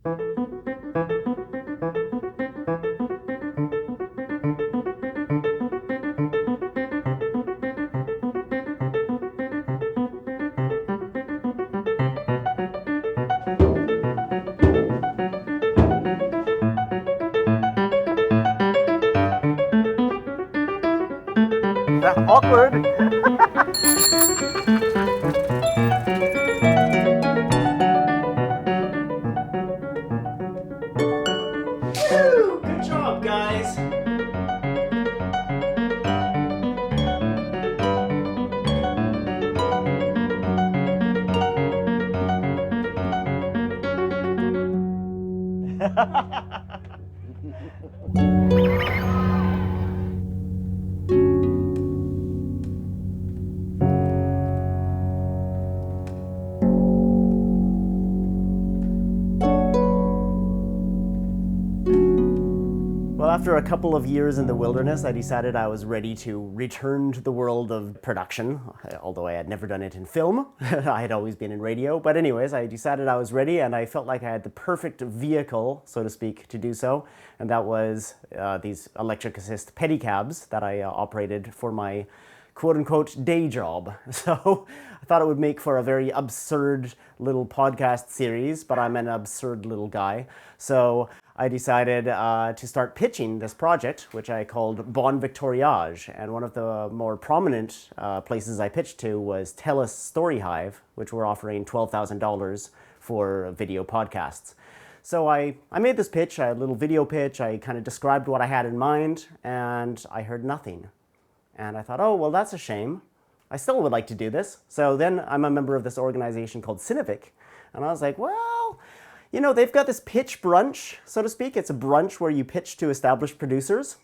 Awkward. Woo! Good job, guys. Well, after a couple of years in the wilderness, I decided I was ready to return to the world of production, although I had never done it in film. I had always been in radio. But anyways, I decided I was ready, and I felt like I had the perfect vehicle, so to speak, to do so. And that was these electric assist pedicabs that I operated for my quote-unquote day job. So I thought it would make for a very absurd little podcast series, but I'm an absurd little guy. So I decided to start pitching this project, which I called BonVictoriage. And one of the more prominent places I pitched to was TELUS Storyhive, which were offering $12,000 for video podcasts. So I made this pitch, a little video pitch. I kind of described what I had in mind, and I heard nothing. And I thought, oh, well, that's a shame. I still would like to do this. So then I'm a member of this organization called Cinevic. And I was like, well, you know, they've got this pitch brunch, so to speak. It's a brunch where you pitch to established producers.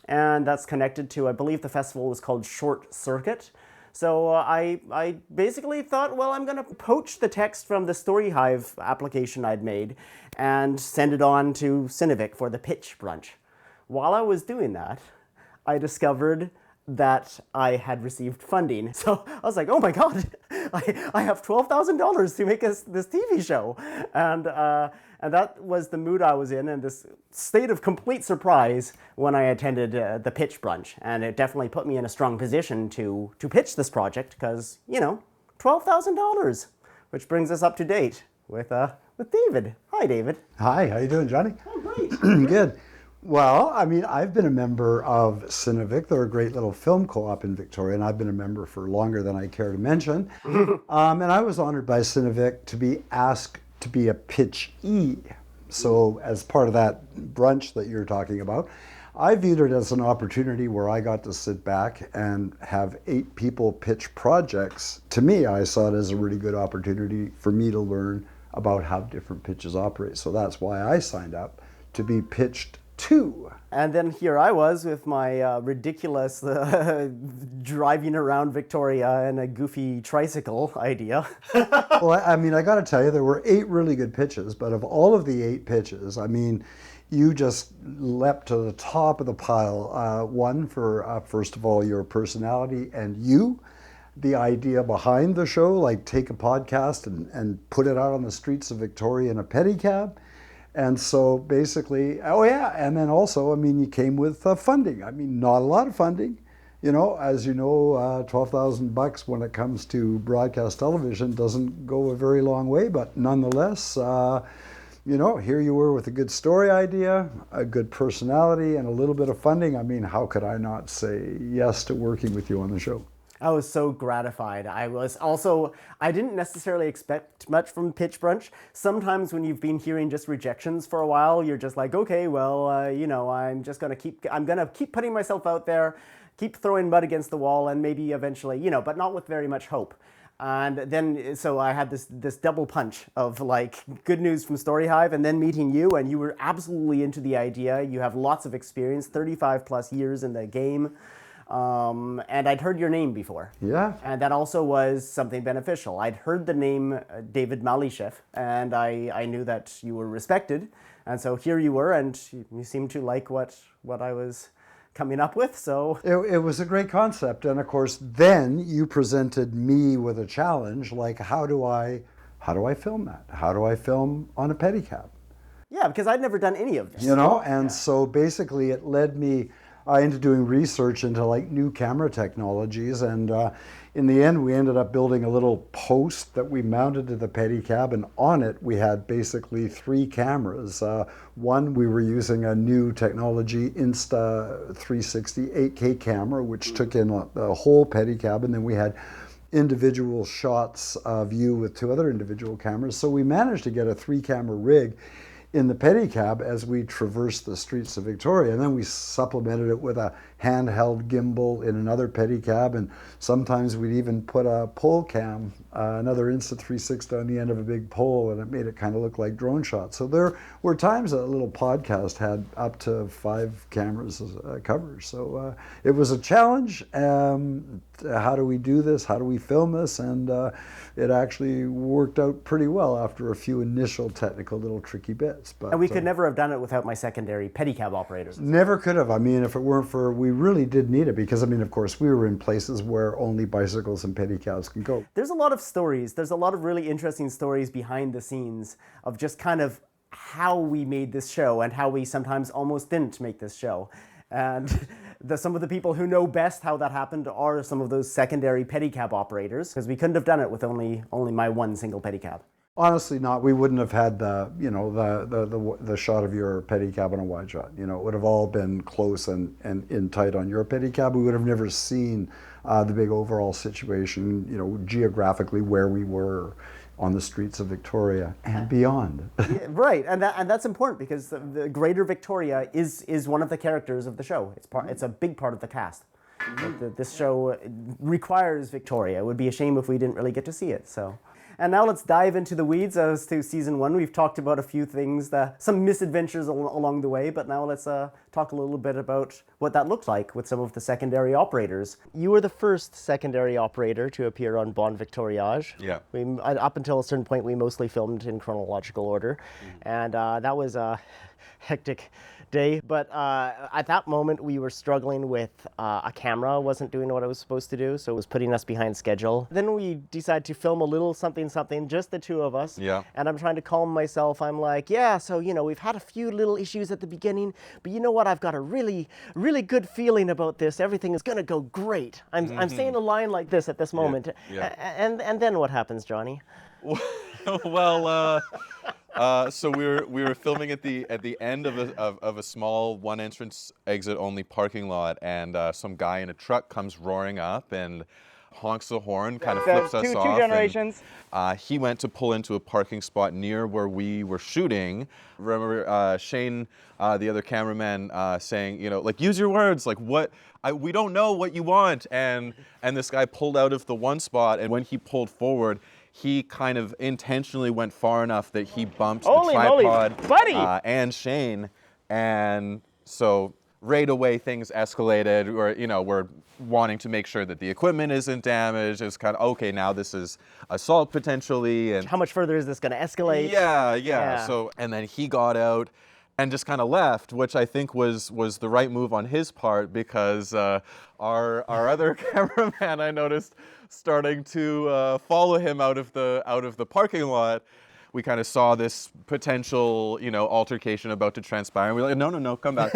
And that's connected to, I believe the festival was called Short Circuit. So I basically thought, well, I'm going to poach the text from the Storyhive application I'd made and send it on to Cinevic for the pitch brunch. While I was doing that, I discovered that I had received funding. So I was like, oh my God, I have $12,000 to make this TV show. And that was the mood I was in this state of complete surprise when I attended the pitch brunch. And it definitely put me in a strong position to pitch this project because, you know, $12,000, which brings us up to date with David. Hi, David. Hi, how you doing, Johnny? Oh, great. Good. Well, I mean, I've been a member of Cinevic. They're a great little film co-op in Victoria, and I've been a member for longer than I care to mention. And I was honored by Cinevic to be asked to be a pitchee. So as part of that brunch that you're talking about, I viewed it as an opportunity where I got to sit back and have 8 people pitch projects. To me, I saw it as a really good opportunity for me to learn about how different pitches operate. So that's why I signed up to be pitched to. And then here I was with my ridiculous driving around Victoria in a goofy tricycle idea. Well, I mean, I got to tell you, there were 8 really good pitches, but of all of the 8 pitches, I mean, you just leapt to the top of the pile. One for, first of all, your personality and you, the idea behind the show, like take a podcast and put it out on the streets of Victoria in a pedicab. And so basically, oh yeah, and then also, I mean, you came with funding. I mean, not a lot of funding. You know, as you know, $12,000 when it comes to broadcast television doesn't go a very long way, but nonetheless, you know, here you were with a good story idea, a good personality, and a little bit of funding. I mean, how could I not say yes to working with you on the show? I was so gratified. I didn't necessarily expect much from Pitch Brunch. Sometimes when you've been hearing just rejections for a while, you're just like, okay, well, you know, I'm gonna keep putting myself out there, keep throwing mud against the wall, and maybe eventually, you know, but not with very much hope. And then, so I had this double punch of like good news from Storyhive and then meeting you, and you were absolutely into the idea. You have lots of experience, 35 plus years in the game. And I'd heard your name before. Yeah. And that also was something beneficial. I'd heard the name David Malysheff, and I knew that you were respected. And so here you were, and you seemed to like what I was coming up with, so. It was a great concept. And of course, then you presented me with a challenge, like how do I film that? How do I film on a pedicab? Yeah, because I'd never done any of this. You know, and so basically it led me into doing research into like new camera technologies, and in the end we ended up building a little post that we mounted to the pedicab, and on it we had basically 3 cameras. One, we were using a new technology Insta360 8K camera, which took in the whole pedicab, and then we had individual shots of you with 2 other individual cameras. So we managed to get a 3-camera rig in the pedicab as we traversed the streets of Victoria, and then we supplemented it with a handheld gimbal in another pedicab, and sometimes we'd even put a pole cam, another Insta360 on the end of a big pole, and it made it kind of look like drone shots. So there were times that a little podcast had up to 5 cameras covered. So it was a challenge. How do we do this? How do we film this? And it actually worked out pretty well after a few initial technical little tricky bits. But And we could never have done it without my secondary pedicab operators. never could have. I mean, if it weren't for, we really did need it, because I mean, of course, we were in places where only bicycles and pedicabs can go. There's a lot of stories. There's a lot of really interesting stories behind the scenes of just kind of how we made this show and how we sometimes almost didn't make this show. And some of the people who know best how that happened are some of those secondary pedicab operators, because we couldn't have done it with only my one single pedicab. Honestly, not. We wouldn't have had the, you know, the shot of your pedicab on a wide shot. You know, it would have all been close and in tight on your pedicab. We would have never seen the big overall situation, you know, geographically where we were on the streets of Victoria and beyond. Yeah, right, and that's important, because the Greater Victoria is one of the characters of the show. It's a big part of the cast. This show requires Victoria. It would be a shame if we didn't really get to see it. So. And now let's dive into the weeds as to season 1. We've talked about a few things, some misadventures along the way, but now let's talk a little bit about what that looked like with some of the secondary operators. You were the first secondary operator to appear on BonVictoriage. Yeah. Up until a certain point, we mostly filmed in chronological order, and that was a hectic day, but at that moment we were struggling with a camera wasn't doing what it was supposed to do, so it was putting us behind schedule. Then we decided to film a little something, just the 2 of us. Yeah. And I'm trying to calm myself. I'm like, yeah, so you know, we've had a few little issues at the beginning, but you know what? I've got a really, really good feeling about this. Everything is gonna go great. I'm saying a line like this at this moment. Yeah. And then what happens, Johnny? Well, so we were filming at the end of a small one entrance exit only parking lot, and some guy in a truck comes roaring up and honks the horn, kind of flips us off. Two generations. And, he went to pull into a parking spot near where we were shooting. Remember Shane, the other cameraman, saying, you know, like, use your words, like, we don't know what you want. And this guy pulled out of the one spot, and when he pulled forward, he kind of intentionally went far enough that he bumped the tripod, buddy! And Shane, and so right away things escalated. We're wanting to make sure that the equipment isn't damaged. It's kind of, okay, now this is assault potentially, and how much further is this going to escalate? Yeah. So, and then he got out and just kind of left, which I think was the right move on his part, because our other cameraman, I noticed, starting to follow him out of the parking lot. We kind of saw this potential, altercation about to transpire, and we're like, no, come back.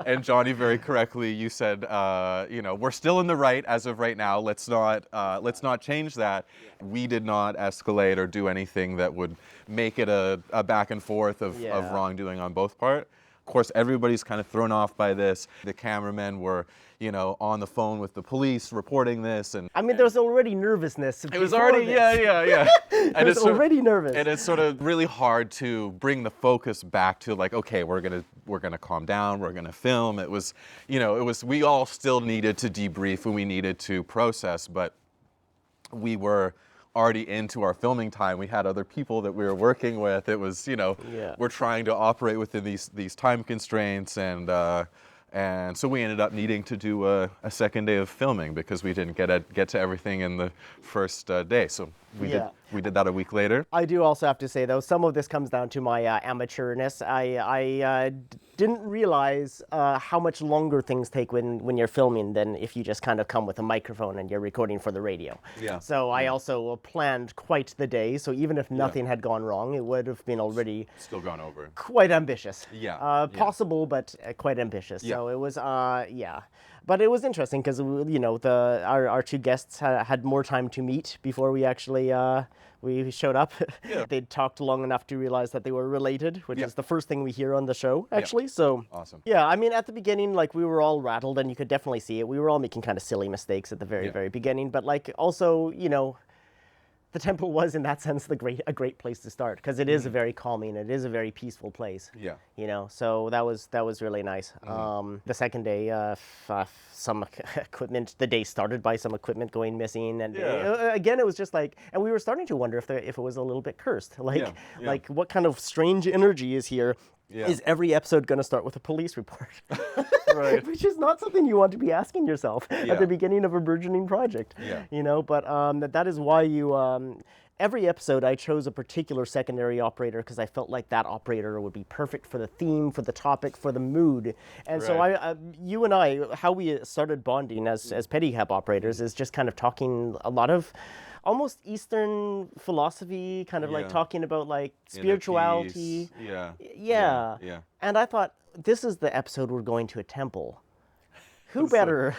And Johnny, very correctly, you said, we're still in the right as of right now. Let's not change that. We did not escalate or do anything that would make it a back and forth of wrongdoing on both part. Of course, everybody's kind of thrown off by this. The cameramen were, on the phone with the police reporting this, and I mean, there was already nervousness. It was already, yeah. It was already nervous. And it's sort of really hard to bring the focus back to, like, okay, we're gonna calm down, we're gonna film. It was, we all still needed to debrief and we needed to process, but we were already into our filming time. We had other people that we were working with. It was, we're trying to operate within these time constraints, and so we ended up needing to do a second day of filming because we didn't get to everything in the first day. So we did that a week later. I do also have to say, though, some of this comes down to my amateurness. didn't realize how much longer things take when you're filming than if you just kind of come with a microphone and you're recording for the radio. Yeah. So I also planned quite the day. So even if nothing had gone wrong, it would have been already Still gone over. quite ambitious. Yeah. Possible, but quite ambitious. Yeah. So it was, But it was interesting because, our two guests had more time to meet before we actually we showed up. Yeah. They'd talked long enough to realize that they were related, which Yeah. is the first thing we hear on the show, actually. So Awesome. yeah, I mean, at the beginning, like, we were all rattled, and you could definitely see it. We were all making kind of silly mistakes at the very, very beginning, but like, also, the temple was, in that sense, a great place to start, because it is a very calming, it is a very peaceful place. Yeah. So that was really nice. The second day, some equipment. The day started by some equipment going missing, and again, it was just like, and we were starting to wonder if it was a little bit cursed. Like, like what kind of strange energy is here? Yeah. Is every episode going to start with a police report? Right. Which is not something you want to be asking yourself at the beginning of a burgeoning project. Yeah. But that is why you. Every episode, I chose a particular secondary operator because I felt like that operator would be perfect for the theme, for the topic, for the mood. And so you and I, how we started bonding as pedicab operators is just kind of talking a lot of almost Eastern philosophy, kind of like talking about like spirituality. Yeah. And I thought, this is the episode we're going to a temple. Who better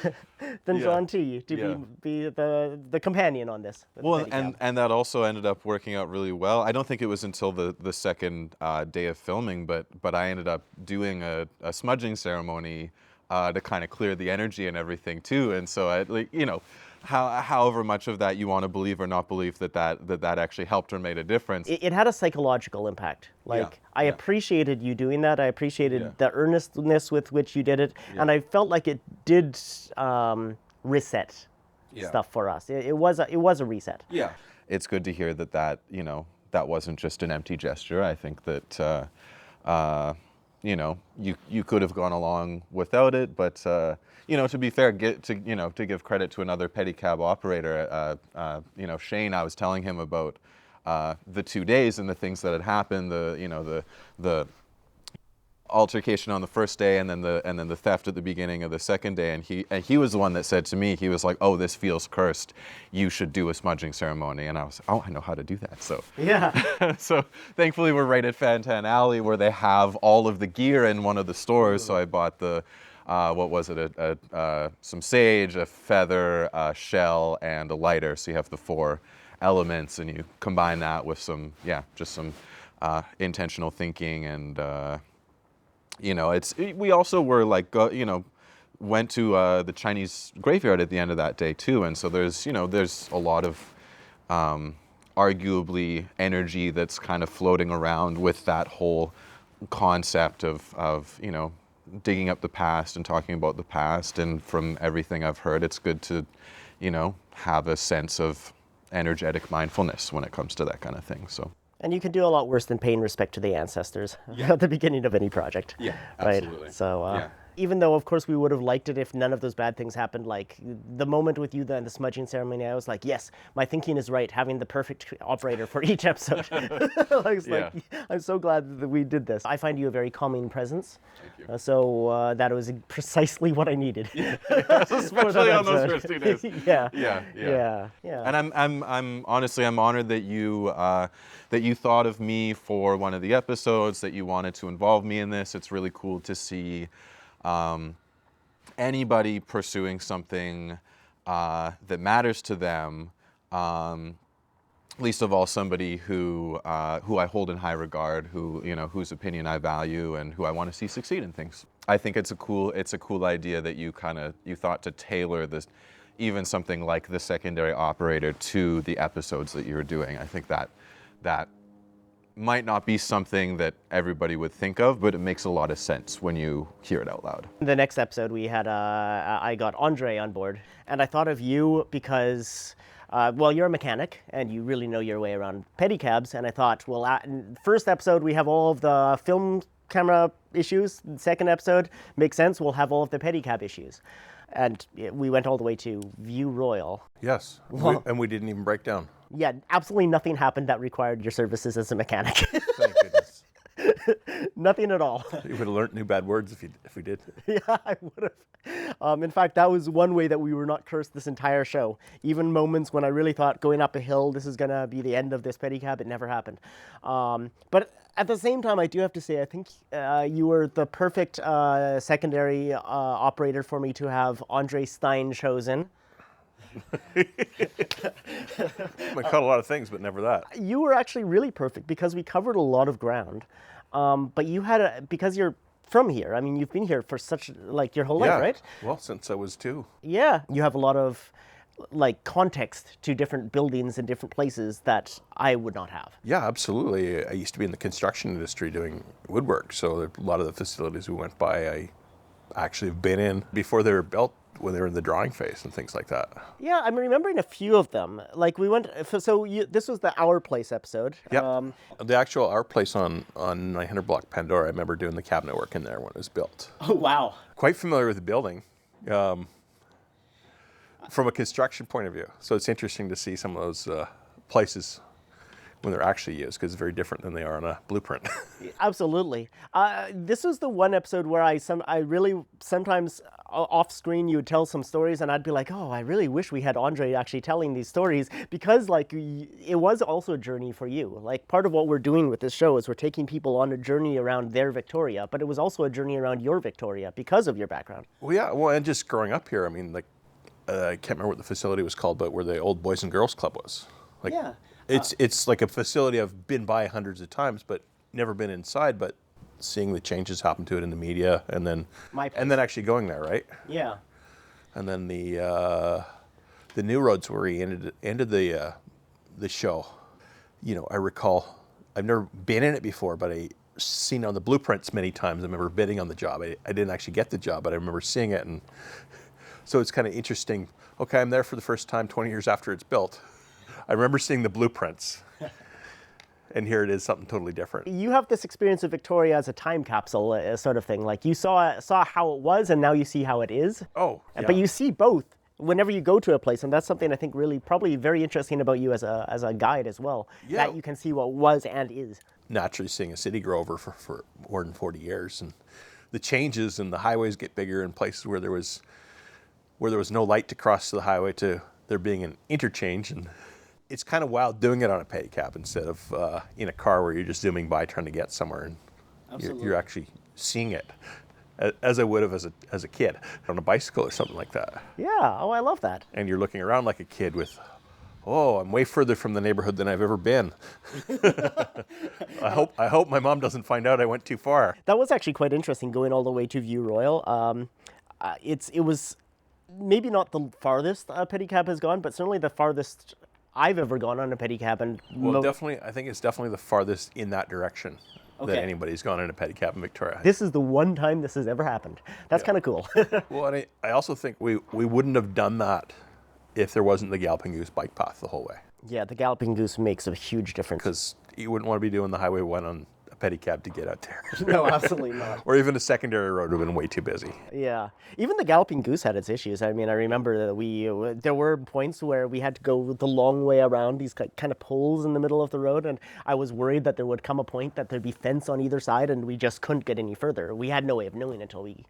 than John T. to be the companion on this? Well, and that also ended up working out really well. I don't think it was until the second day of filming, but I ended up doing a smudging ceremony to kind of clear the energy and everything too. And so however much of that you want to believe or not believe that actually helped or made a difference. It had a psychological impact. Like, I appreciated you doing that. I appreciated the earnestness with which you did it. And I felt like it did reset stuff for us. It was a reset. Yeah. It's good to hear that wasn't just an empty gesture. I think that, you could have gone along without it, but to be fair, to give credit to another pedicab operator, Shane, I was telling him about the 2 days and the things that had happened, the altercation on the first day, and then the theft at the beginning of the second day, and he was the one that said to me, he was like, "Oh, this feels cursed. You should do a smudging ceremony." And I was, "Oh, I know how to do that." So so thankfully we're right at Fantan Alley, where they have all of the gear in one of the stores. So I bought the some sage, a feather, a shell, and a lighter. So you have the 4 elements, and you combine that with some intentional thinking, and we also were like went to the Chinese graveyard at the end of that day too, and so there's a lot of arguably energy that's kind of floating around with that whole concept of digging up the past and talking about the past. And from everything I've heard, it's good to have a sense of energetic mindfulness when it comes to that kind of thing. So. And you can do a lot worse than paying respect to the ancestors at the beginning of any project. Yeah, right? absolutely. So, even though, of course, we would have liked it if none of those bad things happened, like the moment with you and the smudging ceremony, I was like, yes, my thinking is right, having the perfect operator for each episode. I'm so glad that we did this. I find you a very calming presence. Thank you. So that was precisely what I needed. Especially on those first 2 days. Yeah. And I'm honestly, I'm honored that you thought of me for one of the episodes, that you wanted to involve me in this. It's really cool to see anybody pursuing something that matters to them, least of all somebody who I hold in high regard, whose opinion I value, and who I want to see succeed in things. I think it's a cool idea that you thought to tailor this, even something like the secondary operator, to the episodes that you were doing. I think that might not be something that everybody would think of, but it makes a lot of sense when you hear it out loud. The next episode we had, I got Andre on board, and I thought of you because, you're a mechanic and you really know your way around pedicabs, and I thought, well, first episode we have all of the film camera issues. The second episode makes sense, we'll have all of the pedicab issues. And we went all the way to View Royal. Yes, and we didn't even break down. Yeah, absolutely nothing happened that required your services as a mechanic. Thank goodness. Nothing at all. You would have learned new bad words if we did. Yeah, I would have. In fact, that was one way that we were not cursed this entire show. Even moments when I really thought going up a hill, this is going to be the end of this pedicab, it never happened. But at the same time, I do have to say, I think you were the perfect secondary operator for me to have Andre Steinhausen. I caught a lot of things, but never that. You were actually really perfect because we covered a lot of ground. But you had because you're from here. I mean, you've been here for such like your whole life, right? Well, since I was 2. Yeah, you have a lot of like context to different buildings and different places that I would not have. Yeah, absolutely. I used to be in the construction industry doing woodwork, so a lot of the facilities we went by, I actually have been in before they were built, when they were in the drawing phase and things like that. Yeah, I'm remembering a few of them. Like we went, this was the Our Place episode. Yeah, the actual Our Place on 900 Block Pandora, I remember doing the cabinet work in there when it was built. Oh, wow. Quite familiar with the building from a construction point of view. So it's interesting to see some of those places when they're actually used, because it's very different than they are on a blueprint. Absolutely. This was the one episode where I really sometimes off screen you would tell some stories and I'd be like, oh, I really wish we had Andre actually telling these stories, because like it was also a journey for you. Like part of what we're doing with this show is we're taking people on a journey around their Victoria, but it was also a journey around your Victoria because of your background. Well, yeah, well, and just growing up here, I mean, like, I can't remember what the facility was called, but where the old Boys and Girls Club was. Like, Yeah. It's like a facility I've been by hundreds of times, but never been inside. But seeing the changes happen to it in the media, and then actually going there, right? Yeah. And then the New Roads where he ended the show. You know, I recall I've never been in it before, but I seen it on the blueprints many times. I remember bidding on the job. I didn't actually get the job, but I remember seeing it, and so it's kind of interesting. Okay, I'm there for the first time 20 years after it's built. I remember seeing the blueprints, and here it is, something totally different. You have this experience of Victoria as a time capsule sort of thing. Like you saw how it was, and now you see how it is. Oh, yeah. But you see both whenever you go to a place, and that's something I think really probably very interesting about you as a guide as well. Yeah. That you can see what was and is. Naturally seeing a city grow over for more than 40 years, and the changes, and the highways get bigger in places where there was no light to cross to the highway to there being an interchange. And it's kind of wild doing it on a pedicab instead of in a car where you're just zooming by trying to get somewhere, and you're actually seeing it as I would have as a kid on a bicycle or something like that. Yeah, oh, I love that. And you're looking around like a kid with, oh, I'm way further from the neighborhood than I've ever been. I hope my mom doesn't find out I went too far. That was actually quite interesting going all the way to View Royal. It was maybe not the farthest a pedicab has gone, but certainly the farthest I've ever gone on a pedicab. And well, definitely, I think it's definitely the farthest in that direction that Okay. anybody's gone in a pedicab in Victoria. This is the one time this has ever happened. That's kind of cool. Well, and I also think we wouldn't have done that if there wasn't the Galloping Goose bike path the whole way. Yeah, the Galloping Goose makes a huge difference. Because you wouldn't want to be doing the Highway 1 on a pedicab to get out there. No, absolutely not. Or even a secondary road would have been way too busy. Yeah, even the Galloping Goose had its issues. I mean, I remember that there were points where we had to go the long way around these kind of poles in the middle of the road, and I was worried that there would come a point that there'd be fence on either side, and we just couldn't get any further. We had no way of knowing until we.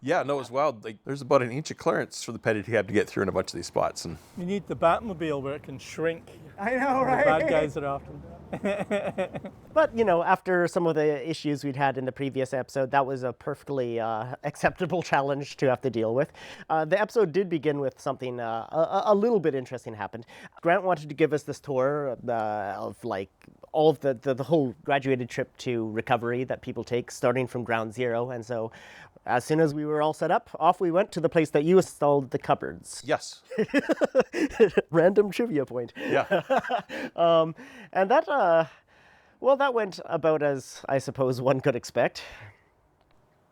Yeah, no, it was wild. Like, there's about an inch of clearance for the pedicab to get through in a bunch of these spots. And You need the Batmobile where it can shrink. I know, The bad guys are after them. But, you know, after some of the issues we'd had in the previous episode, that was a perfectly acceptable challenge to have to deal with. The episode did begin with something a little bit interesting happened. Grant wanted to give us this tour of, like, all of the whole graduated trip to recovery that people take, starting from ground zero. And so as soon as we were all set up, off we went to the place that you installed the cupboards. yes. Random trivia point. Yeah. And that, well, that went about as I suppose one could expect.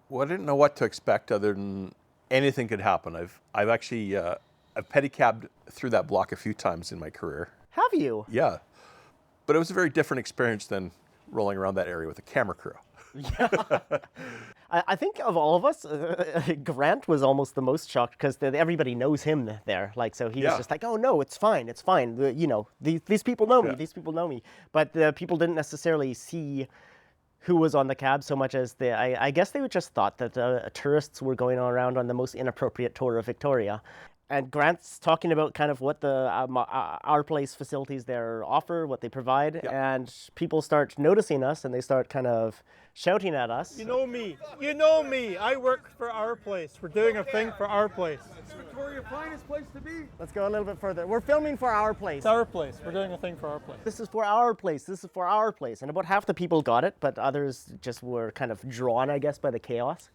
Well, I didn't know what to expect other than anything could happen. I've actually I've pedicabbed through that block a few times in my career. Have you? Yeah. But it was a very different experience than rolling around that area with a camera crew. I think of all of us, Grant was almost the most shocked because everybody knows him there. Like, so he was Yeah. just like, "Oh no, it's fine, it's fine. You know, these people know me. Yeah. These people know me." But the people didn't necessarily see who was on the cab so much as I guess they just thought that tourists were going around on the most inappropriate tour of Victoria. And Grant's talking about kind of what the our place facilities there offer, what they provide, and people start noticing us and they start kind of shouting at us. You know me. I work for our place. We're doing a thing for our place. It's Victoria finest place to be. Let's go a little bit further. We're filming for our place. It's our place. We're doing a thing for our place. This is for our place. This is for our place. And about half the people got it, but others just were kind of drawn, I guess, by the chaos.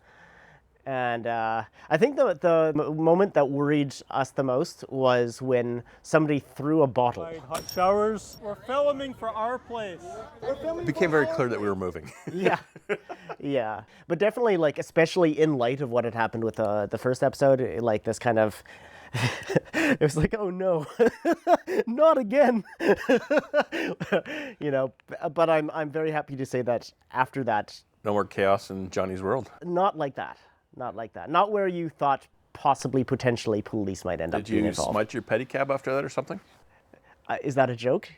And I think the moment that worried us the most was when somebody threw a bottle. Hot showers. We're filming for our place. It became very clear that we were moving. Yeah, yeah. But definitely, like, especially in light of what had happened with the first episode, like this kind of, it was like, oh no, not again. You know, but I'm very happy to say that after that. No more chaos in Johnny's world. Not like that. Not like that. Not where you thought possibly, potentially, police might end up being involved. Did you smudge your pedicab after that or something? Is that a joke?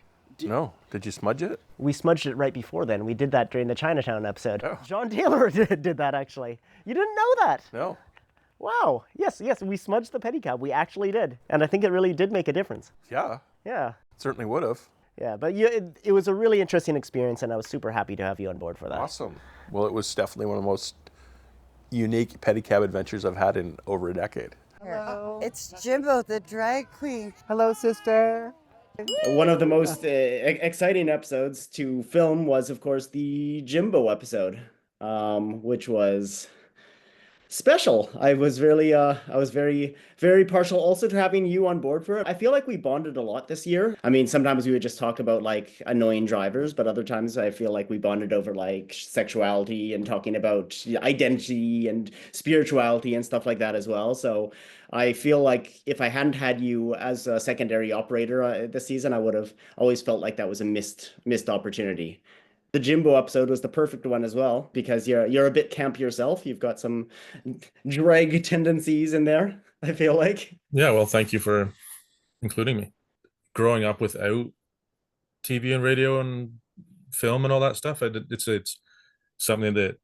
No. Did you smudge it? We smudged it right before then. We did that during the Chinatown episode. Oh. John Taylor did that, actually. You didn't know that? No. Wow. Yes, we smudged the pedicab. We actually did. And I think it really did make a difference. Yeah. Yeah. Certainly would have. Yeah, but it was a really interesting experience, and I was super happy to have you on board for that. Awesome. Well, it was definitely one of the most unique pedicab adventures I've had in over a decade. Hello. It's Jimbo, the drag queen. Hello, sister. One of the most exciting episodes to film was, of course, the Jimbo episode, which was special. I was very, very partial also to having you on board for it. I feel like we bonded a lot this year. I mean, sometimes we would just talk about like annoying drivers, but other times I feel like we bonded over like sexuality and talking about identity and spirituality and stuff like that as well. So I feel like if I hadn't had you as a secondary operator this season, I would have always felt like that was a missed opportunity. The Jimbo episode was the perfect one as well, because you're a bit camp yourself. You've got some drag tendencies in there, I feel like. Yeah, well, thank you for including me. Growing up without TV and radio and film and all that stuff, it's something that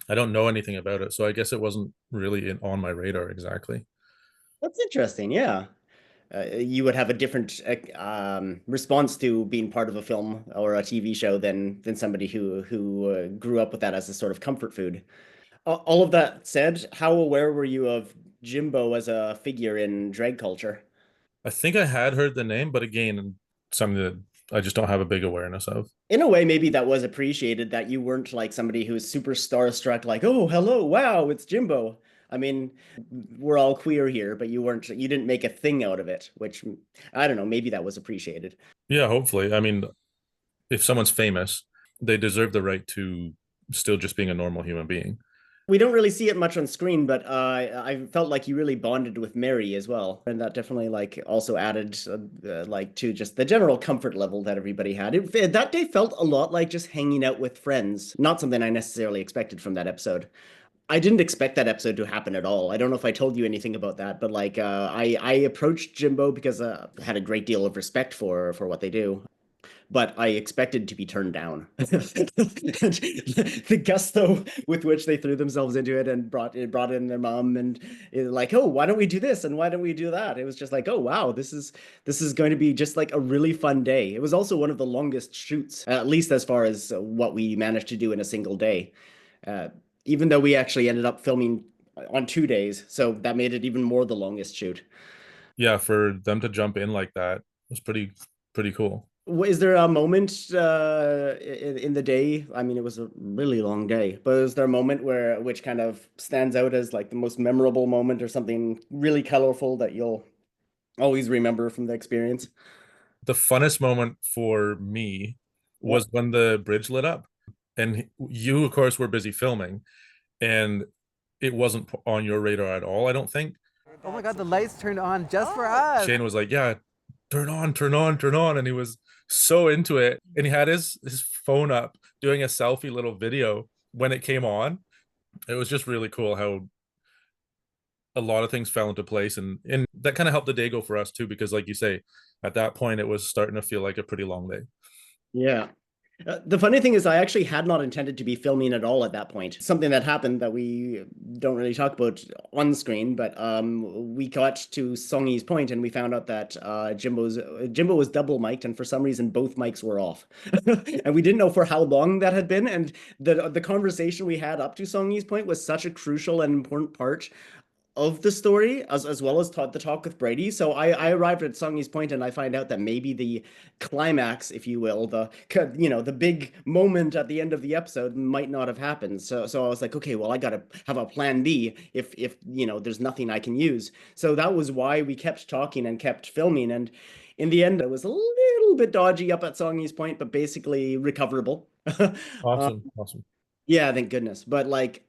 I don't know anything about it. So I guess it wasn't really on my radar exactly. That's interesting, yeah. You would have a different response to being part of a film or a TV show than somebody who grew up with that as a sort of comfort food. All of that said, how aware were you of Jimbo as a figure in drag culture? I think I had heard the name, but again, something that I just don't have a big awareness of. In a way, maybe that was appreciated, that you weren't like somebody who's super starstruck, like, oh, hello, wow, it's Jimbo. I mean, we're all queer here, but you didn't make a thing out of it, which, I don't know, maybe that was appreciated. Yeah, hopefully. I mean, if someone's famous, they deserve the right to still just being a normal human being. We don't really see it much on screen, but I felt like you really bonded with Mary as well. And that definitely like also added like to just the general comfort level that everybody had. That day felt a lot like just hanging out with friends. Not something I necessarily expected from that episode. I didn't expect that episode to happen at all. I don't know if I told you anything about that, but like I approached Jimbo because I had a great deal of respect for what they do. But I expected to be turned down. The gusto with which they threw themselves into it and brought in their mom and like, oh, why don't we do this and why don't we do that? It was just like, oh wow, this is going to be just like a really fun day. It was also one of the longest shoots, at least as far as what we managed to do in a single day. Even though we actually ended up filming on 2 days, so that made it even more the longest shoot. Yeah, for them to jump in like that was pretty cool. Is there a moment in the day? I mean, it was a really long day, but is there a moment which kind of stands out as like the most memorable moment or something really colorful that you'll always remember from the experience? The funnest moment for me was when the bridge lit up. And you, of course, were busy filming, and it wasn't on your radar at all, I don't think. Oh my God, the lights turned on just for us. Shane was like, yeah, turn on. And he was so into it. And he had his phone up doing a selfie little video when it came on. It was just really cool how a lot of things fell into place. And that kind of helped the day go for us too, because like you say, at that point, it was starting to feel like a pretty long day. Yeah. The funny thing is, I actually had not intended to be filming at all at that point. Something that happened that we don't really talk about on screen, but we got to Songy's point and we found out that Jimbo was double mic'd, and for some reason both mics were off, and we didn't know for how long that had been. And the conversation we had up to Songy's point was such a crucial and important part of the story, as well as the talk with Brady. So I arrived at Songy's point and I find out that maybe the climax, if you will, the big moment at the end of the episode might not have happened. So I was like, okay, well, I gotta have a plan B if there's nothing I can use. So that was why we kept talking and kept filming. And in the end, it was a little bit dodgy up at Songy's point, but basically recoverable. Awesome. Yeah, thank goodness. But like,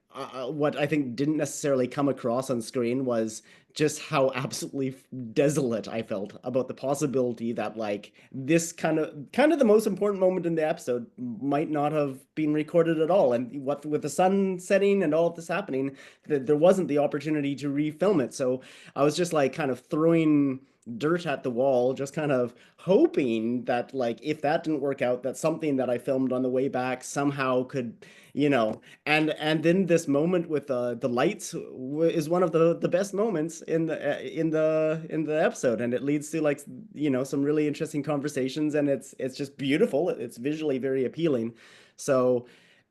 what I think didn't necessarily come across on screen was just how absolutely desolate I felt about the possibility that like this kind of the most important moment in the episode might not have been recorded at all. And what with the sun setting and all of this happening, there wasn't the opportunity to refilm it. So I was just like kind of throwing dirt at the wall, just kind of hoping that like if that didn't work out, that something that I filmed on the way back somehow could, and then this moment with the lights is one of the best moments in the episode, and it leads to like some really interesting conversations, and it's just beautiful. It's visually very appealing. So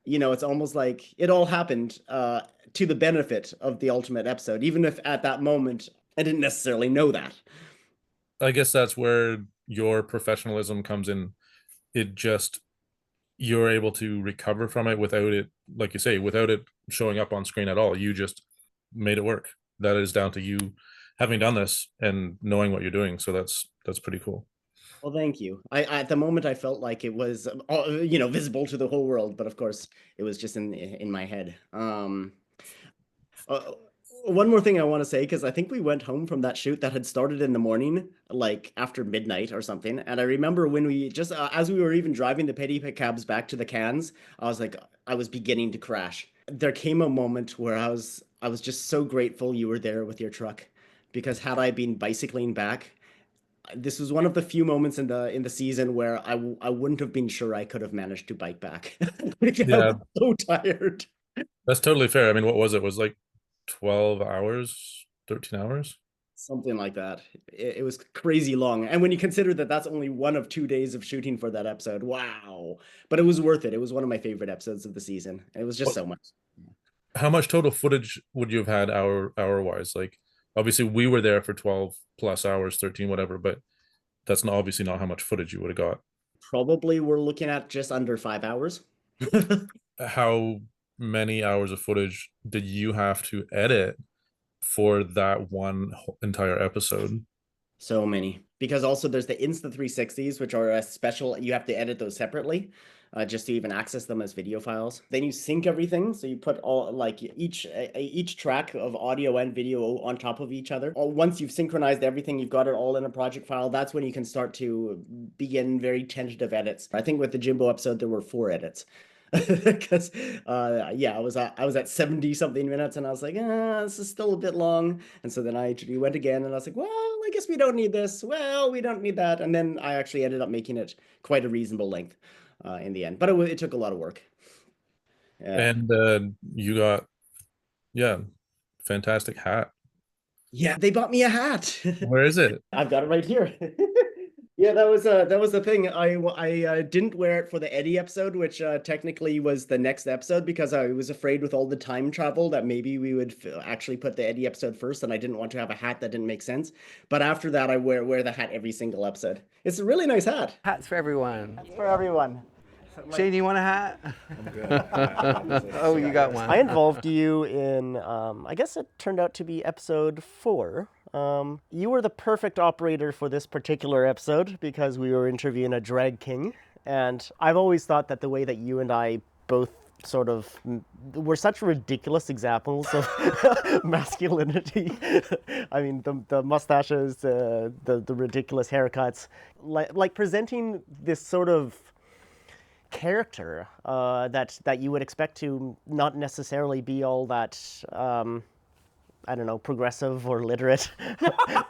it's almost like it all happened to the benefit of the ultimate episode, even if at that moment I didn't necessarily know that. I guess that's where your professionalism comes in. You're able to recover from it without it, like you say, without it showing up on screen at all. You just made it work. That is down to you having done this and knowing what you're doing. So that's pretty cool. Well, thank you. I at the moment I felt like it was visible to the whole world, but of course it was just in my head. Uh, One more thing I want to say, because I think we went home from that shoot that had started in the morning, like after midnight or something. And I remember when we just, as we were even driving the petty cabs back to the cans, I was beginning to crash. There came a moment where I was just so grateful you were there with your truck, because had I been bicycling back, this was one of the few moments in the season where I wouldn't have been sure I could have managed to bike back. Because I Yeah, was so tired. that's totally fair. I mean, what was it? It was like 12 hours, 13 hours? Something like that. It was crazy long. And when you consider that that's only one of 2 days of shooting for that episode, wow. But it was worth it. It was one of my favorite episodes of the season. It was just so much. How much total footage would you have had hour wise? Like, obviously we were there for 12 plus hours, 13, whatever, but that's obviously not how much footage you would have got. Probably we're looking at just under 5 hours. How many hours of footage did you have to edit for that one entire episode? So many. Because also there's the Insta360s, which are a special, you have to edit those separately. Just to even access them as video files. Then you sync everything, so you put all like each track of audio and video on top of each other. Once you've synchronized everything, you've got it all in a project file. That's when you can start to begin very tentative edits. I think with the Jimbo episode there were 4 edits. Because I was at 70 something minutes and I was like, this is still a bit long. And so then I went again and I was like, well, I guess we don't need this. Well, we don't need that. And then I actually ended up making it quite a reasonable length in the end, but it took a lot of work. And you got, fantastic hat. Yeah, they bought me a hat. Where is it? I've got it right here. Yeah, that was the thing. I didn't wear it for the Eddie episode, which technically was the next episode, because I was afraid with all the time travel that maybe we would actually put the Eddie episode first, and I didn't want to have a hat that didn't make sense. But after that, I wear the hat every single episode. It's a really nice hat. Hats for everyone. It's for everyone. Shane, you want a hat? I'm good. Oh, you got one. I involved you in, I guess it turned out to be episode 4. You were the perfect operator for this particular episode because we were interviewing a drag king. And I've always thought that the way that you and I both sort of were such ridiculous examples of masculinity. I mean, the mustaches, the ridiculous haircuts, like presenting this sort of character that you would expect to not necessarily be all that I don't know, progressive or literate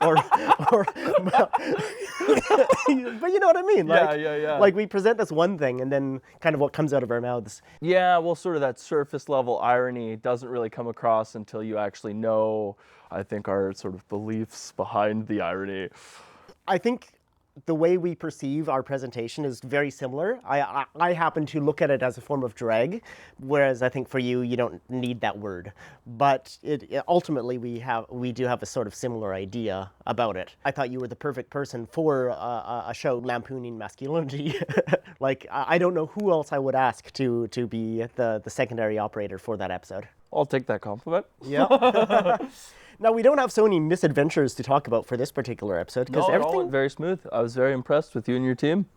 or But you know what I mean? Like, yeah. Like we present this one thing and then kind of what comes out of our mouths. Yeah, well, sort of that surface level irony doesn't really come across until you actually know, I think, our sort of beliefs behind the irony. I think the way we perceive our presentation is very similar. I happen to look at it as a form of drag, whereas I think for you, you don't need that word. But ultimately, we do have a sort of similar idea about it. I thought you were the perfect person for a show lampooning masculinity. Like, I don't know who else I would ask to be the secondary operator for that episode. I'll take that compliment. Yeah. Now, we don't have so many misadventures to talk about for this particular episode, because No, it all everything... went very smooth. I was very impressed with you and your team.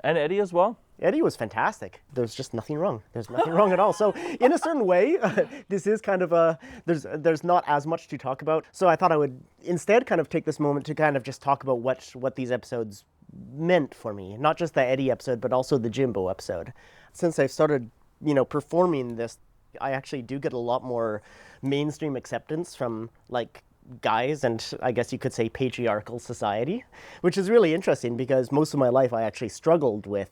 And Eddie as well. Eddie was fantastic. There's just nothing wrong. There's nothing wrong at all. So in a certain way, this is kind of a, there's not as much to talk about. So I thought I would instead kind of take this moment to kind of just talk about what these episodes meant for me. Not just the Eddie episode, but also the Jimbo episode. Since I've started, performing this, I actually do get a lot more mainstream acceptance from like guys and I guess you could say patriarchal society, which is really interesting because most of my life I actually struggled with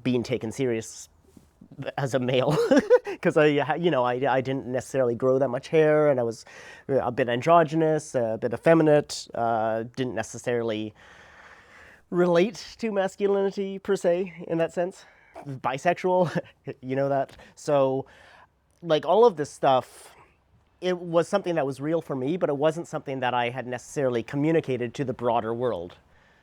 being taken serious as a male because I didn't necessarily grow that much hair and I was a bit androgynous, a bit effeminate, didn't necessarily relate to masculinity per se in that sense. Bisexual, you know that. So like all of this stuff, it was something that was real for me, but it wasn't something that I had necessarily communicated to the broader world.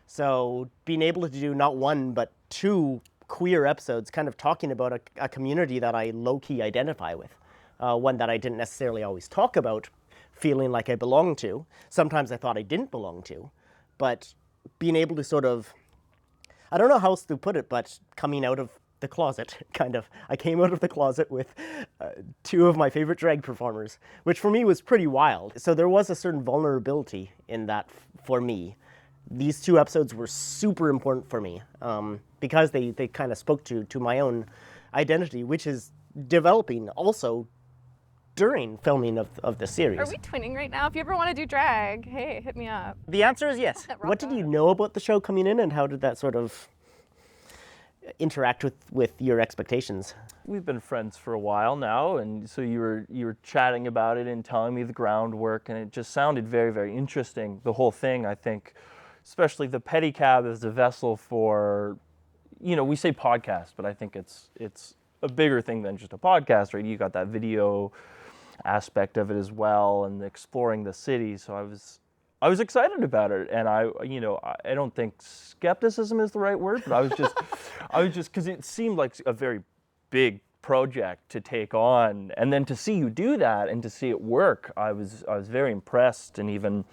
So being able to do not one, but two queer episodes kind of talking about a community that I low-key identify with, one that I didn't necessarily always talk about, feeling like I belonged to. Sometimes I thought I didn't belong to, but being able to sort of, I don't know how else to put it, but coming out of the closet, kind of. I came out of the closet with two of my favorite drag performers, which for me was pretty wild. So there was a certain vulnerability in that for me. These two episodes were super important for me because they kind of spoke to my own identity, which is developing also during filming of the series. Are we twinning right now? If you ever want to do drag, hey, hit me up. The answer is yes. What did you know about the show coming in and how did that sort of interact with your expectations? We've been friends for a while now, and so you were chatting about it and telling me the groundwork, and it just sounded very, very interesting, the whole thing, I think, especially the pedicab as a vessel for, we say podcast, but I think it's a bigger thing than just a podcast, right? You got that video aspect of it as well, and exploring the city, so I was excited about it, and I don't think skepticism is the right word, but I was just, because it seemed like a very big project to take on, and then to see you do that and to see it work, I was very impressed, and even,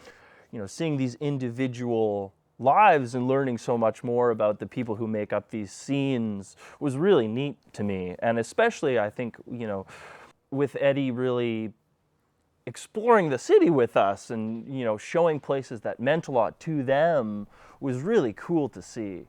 seeing these individual lives and learning so much more about the people who make up these scenes was really neat to me, and especially I think, with Eddie really exploring the city with us and, showing places that meant a lot to them was really cool to see.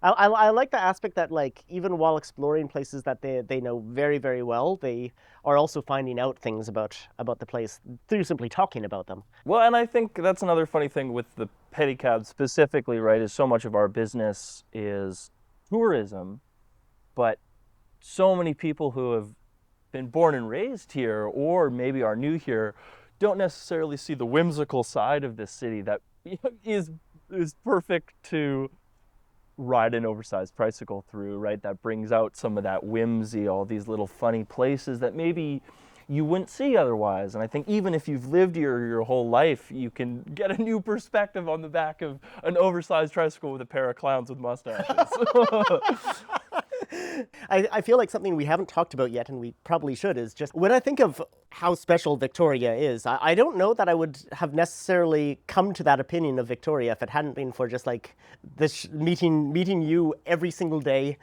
I like the aspect that, like, even while exploring places that they know very, very well, they are also finding out things about the place through simply talking about them. Well, and I think that's another funny thing with the pedicab specifically, right, is so much of our business is tourism, but so many people who have been born and raised here or maybe are new here don't necessarily see the whimsical side of this city that is perfect to ride an oversized tricycle through, right? That brings out some of that whimsy, all these little funny places that maybe you wouldn't see otherwise. And I think even if you've lived here your whole life, you can get a new perspective on the back of an oversized tricycle with a pair of clowns with mustaches. I feel like something we haven't talked about yet, and we probably should, is just when I think of how special Victoria is, I don't know that I would have necessarily come to that opinion of Victoria if it hadn't been for just like this meeting you every single day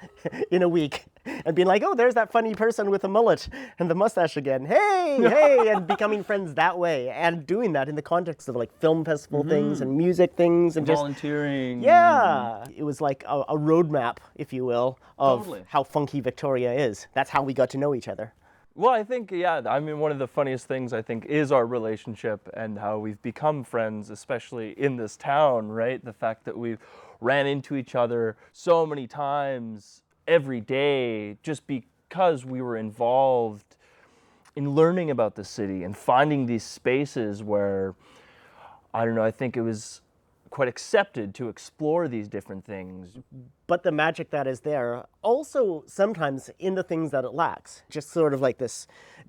in a week and being like, oh, there's that funny person with a mullet and the mustache again. Hey, and becoming friends that way, and doing that in the context of like film festival things and music things and volunteering. Yeah, it was like a roadmap, if you will, of Totally. how funky Victoria is. That's how we got to know each other. Well, I think, yeah, I mean, one of the funniest things I think is our relationship and how we've become friends, especially in this town, right? The fact that we've ran into each other so many times every day just because we were involved in learning about the city and finding these spaces where, I don't know, I think it was quite accepted to explore these different things. But the magic that is there also sometimes in the things that it lacks, just sort of like this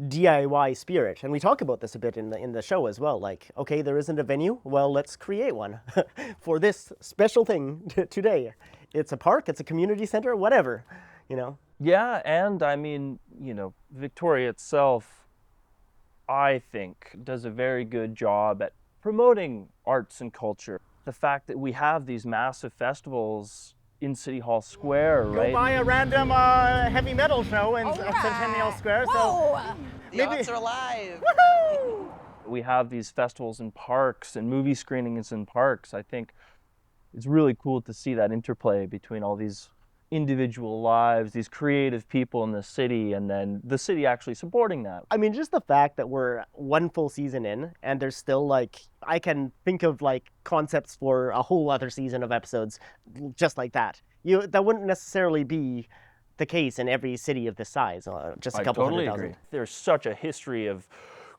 DIY spirit. And we talk about this a bit in the show as well. Like, okay, there isn't a venue. Well, let's create one for this special thing today. It's a park, it's a community center, whatever, you know. Yeah, and I mean, you know, Victoria itself, I think, does a very good job at promoting arts and culture. The fact that we have these massive festivals in City Hall Square, right? Go by a random heavy metal show in Centennial Square. Whoa! So The arts are alive. Woohoo! We have these festivals in parks and movie screenings in parks. I think it's really cool to see that interplay between all these individual lives, these creative people in the city, and then the city actually supporting that. I mean, just the fact that we're one full season in and there's still like, I can think of like concepts for a whole other season of episodes just like that. That wouldn't necessarily be the case in every city of this size, just a couple totally 100,000. agree. There's such a history of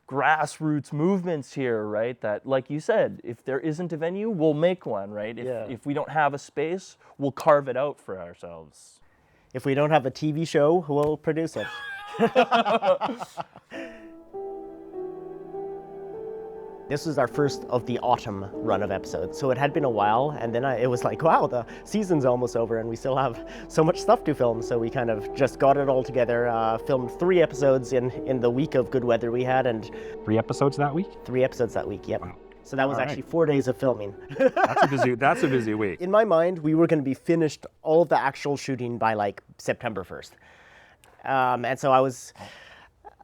grassroots movements here, right? That, like you said, if there isn't a venue, we'll make one, right? If we don't have a space, we'll carve it out for ourselves. If we don't have a TV show, we'll produce it. This was our first of the autumn run of episodes, so it had been a while, and then it was like, wow, the season's almost over and we still have so much stuff to film, so we kind of just got it all together, filmed 3 episodes in the week of good weather we had, and 3 episodes that week? 3 episodes that week, yep. Wow. So that was All actually right. 4 days of filming. That's a busy week. In my mind, we were going to be finished all of the actual shooting by like September 1st. And so I was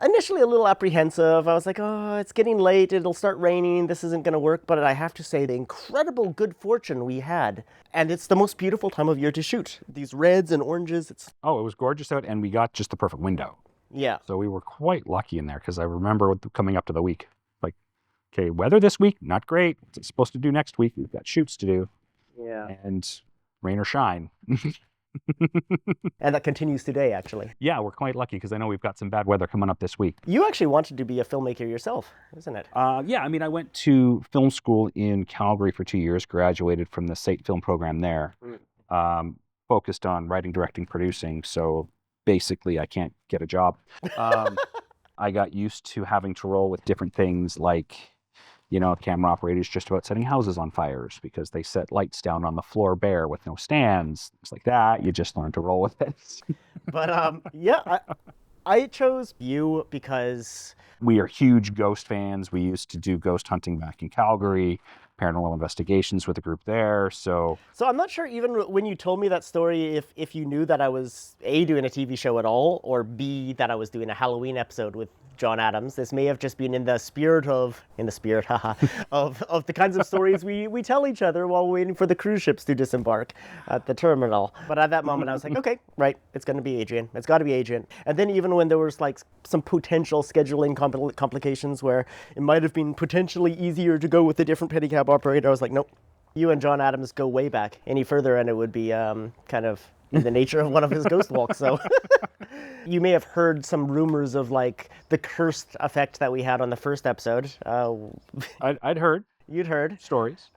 initially a little apprehensive. I was like, oh, it's getting late. It'll start raining. This isn't going to work. But I have to say the incredible good fortune we had. And it's the most beautiful time of year to shoot. These reds and oranges. It was gorgeous out, and we got just the perfect window. Yeah. So we were quite lucky in there, because I remember coming up to the week, like, okay, weather this week, not great. What's it supposed to do next week? We've got shoots to do. Yeah. And rain or shine. And that continues today, actually. Yeah, we're quite lucky, because I know we've got some bad weather coming up this week. You actually wanted to be a filmmaker yourself, isn't it? Yeah, I mean, I went to film school in Calgary for 2 years, graduated from the SAIT film program there, focused on writing, directing, producing, so basically I can't get a job. I got used to having to roll with different things like, you know, camera operators just about setting houses on fires because they set lights down on the floor bare with no stands, things like that. You just learn to roll with it. But yeah, I chose you because we are huge ghost fans. We used to do ghost hunting back in Calgary, paranormal investigations with a group there. So I'm not sure even when you told me that story if you knew that I was A, doing a TV show at all, or B, that I was doing a Halloween episode with John Adams. This may have just been in the spirit, haha, of the kinds of stories we tell each other while waiting for the cruise ships to disembark at the terminal. But at that moment I was like, okay, right, it's going to be Adrian. It's got to be Adrian. And then even when there was like some potential scheduling complications where it might have been potentially easier to go with a different pedicab operator, I was like, nope. You and John Adams go way back any further and it would be kind of in the nature of one of his ghost walks. So you may have heard some rumors of like the cursed effect that we had on the first episode. I'd heard. You'd heard. Stories.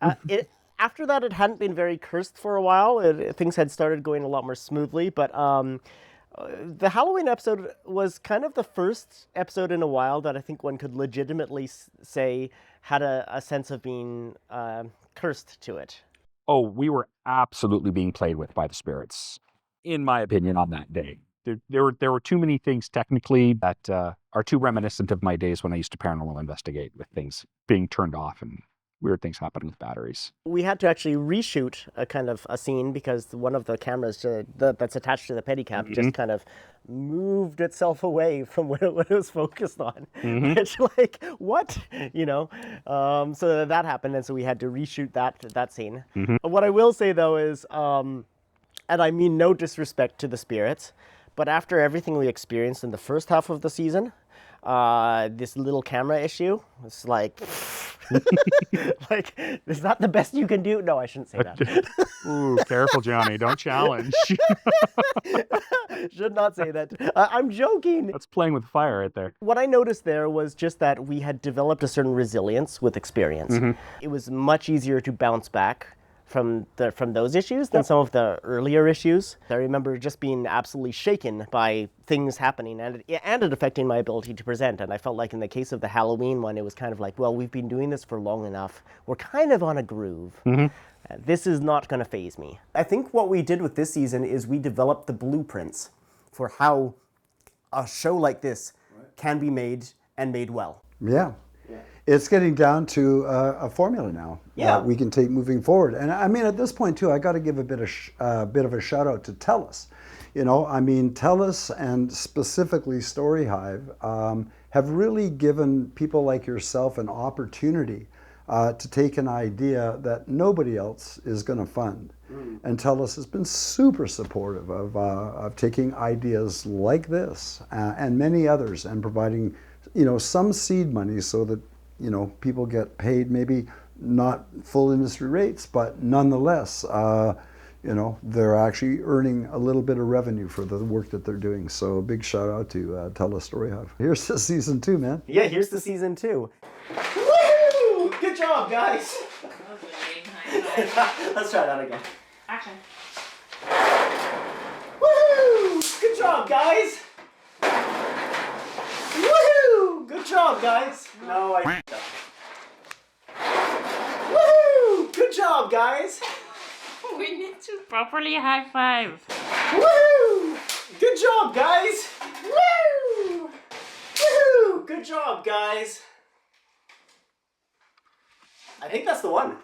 After that, it hadn't been very cursed for a while. Things had started going a lot more smoothly, but the Halloween episode was kind of the first episode in a while that I think one could legitimately say had a sense of being cursed to it. Oh, we were absolutely being played with by the spirits, in my opinion, on that day. There were too many things technically that are too reminiscent of my days when I used to paranormal investigate, with things being turned off and weird things happening with batteries. We had to actually reshoot a scene because one of the cameras that's attached to the pedicab just kind of moved itself away from what it was focused on. It's like, what? You know? So that happened, and so we had to reshoot that scene. What I will say, though, is, and I mean no disrespect to the spirits, But after everything we experienced in the first half of the season, this little camera issue, it's like, like, is that the best you can do? No, I shouldn't say that. Ooh, careful, Johnny. Don't challenge. Should not say that. I'm joking. That's playing with fire right there. What I noticed there was just that we had developed a certain resilience with experience. It was much easier to bounce back from those issues than some of the earlier issues. I remember just being absolutely shaken by things happening and it affecting my ability to present. And I felt like in the case of the Halloween one, it was kind of like, well, we've been doing this for long enough. We're kind of on a groove. This is not going to faze me. I think what we did with this season is we developed the blueprints for how a show like this can be made and made well. Yeah. It's getting down to a formula now that we can take moving forward. And I mean, at this point too, I got to give a bit of a shout out to TELUS. You know, I mean, TELUS and specifically StoryHive have really given people like yourself an opportunity to take an idea that nobody else is going to fund. And TELUS has been super supportive of taking ideas like this and many others and providing, you know, some seed money so that, you know, people get paid maybe not full industry rates, but nonetheless, you know, they're actually earning a little bit of revenue for the work that they're doing. So a big shout out to TELUS StoryHive. Here's the season 2, man. Yeah, here's the season 2. Woo! Good job, guys. Let's try that again. Action. Woo! Good job, guys. Woohoo! Good job, guys. No, I f***ed up. Woohoo! Good job, guys. We need to properly high five. Woohoo! Good job, guys. Woo! Woohoo! Good job, guys. I think that's the one.